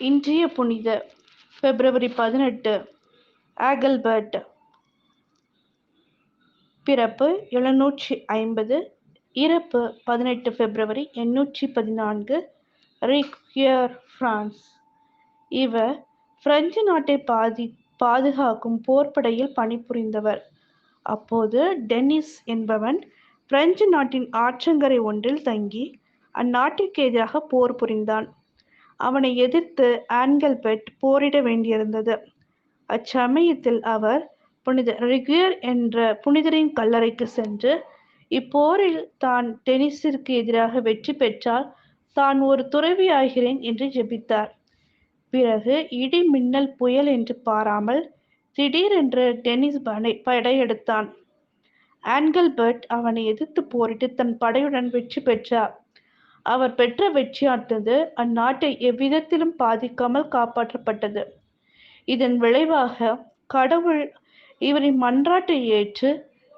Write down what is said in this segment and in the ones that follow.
இன்றைய புனிதர் பிப்ரவரி 18 ஆகல்பர்ட். பிறப்பு 750, இறப்பு 18 பிப்ரவரி 814. ரிக்வியர், பிரான்ஸ். இவர் பிரெஞ்சு நாட்டை பாதுகாக்கும் போர்ப்படையில் பணிபுரிந்தவர். அப்போது டெனிஸ் என்பவன் பிரெஞ்சு நாட்டின் ஆற்றங்கரை ஒன்றில் தங்கி அந்நாட்டிற்கு எதிராக போர் புரிந்தான். அவனை எதிர்த்து ஆங்கல்பர்ட் போரிட வேண்டியிருந்தது. அச்சமயத்தில் அவர் புனித ரிக்வியர் என்ற புனிதரின் கல்லறைக்கு சென்று இப்போரில் தான் டெனிஸிற்கு எதிராக வெற்றி பெற்றால் தான் ஒரு துறவியாகிறேன் என்று ஜெபித்தார். பிறகு இடி மின்னல் புயல் என்று பாராமல் திடீரென்று டெனிஸ் படையெடுத்தான். ஆங்கல்பர்ட் அவனை எதிர்த்து போரிட்டு தன் படையுடன் வெற்றி பெற்றார். அவர் பெற்ற வெற்றியானது அந்நாட்டை எவ்விதத்திலும் பாதிக்காமல் காப்பாற்றப்பட்டது. இதன் விளைவாக கடவுள் இவரின் மன்றாட்டை ஏற்று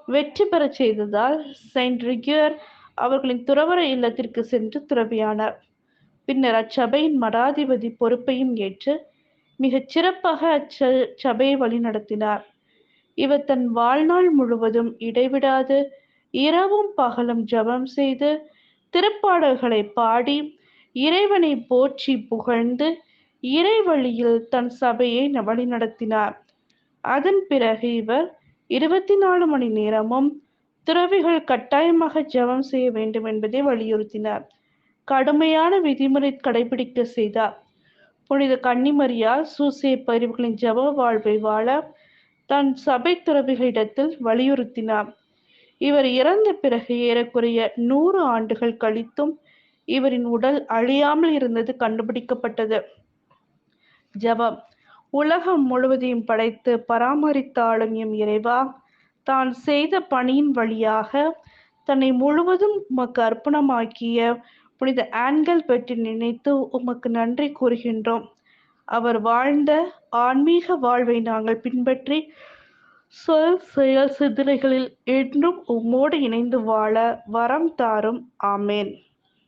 வெற்றி பெற செய்ததால் செயின்ட் ரிக்வியர் அவர்களின் துறவற இல்லத்திற்கு சென்று துறவியானார். பின்னர் அச்சபையின் மடாதிபதி பொறுப்பையும் ஏற்று மிகச் சிறப்பாக அச்சபையை வழிநடத்தினார். இவர் தன் வாழ்நாள் முழுவதும் இடைவிடாது இரவும் பகலும் ஜெபம் செய்து திருப்பாடல்களை பாடி இறைவனை போற்றி புகழ்ந்து இறைவழியில் தன் சபையை வழிநடத்தினார். அதன் பிறகு இவர் 24 மணி நேரமும் துறவிகள் கட்டாயமாக ஜெபம் செய்ய வேண்டும் என்பதை வலியுறுத்தினார். கடுமையான விதிமுறை கடைபிடிக்க செய்தார். புனித கன்னிமரியால் சூசேப் இவர்களின் ஜெப வாழ்வை வாழ தன் சபை துறவிகளிடத்தில் வலியுறுத்தினார். இவர் இறந்த பிறகு ஏறக்குறைய 100 ஆண்டுகள் கழித்தும் இவரின் உடல் அழியாமல் இருந்தது கண்டுபிடிக்கப்பட்டது. ஜெபம். உலகம் முழுவதையும் படைத்து பராமரித்தாலும் எம் இறைவா, தான் செய்த பணியின் வழியாக தன்னை முழுவதும் உமக்கு அர்ப்பணமாக்கிய புனித ஆங்கல்பர்ட்டை நினைத்து உமக்கு நன்றி கூறுகின்றோம். அவர் வாழ்ந்த ஆன்மீக வாழ்வை நாங்கள் பின்பற்றி சொல், செயல், சிந்தனைகளில் என்றும் உம்மோடு இணைந்து வாழ வரம் தாரும். ஆமேன்.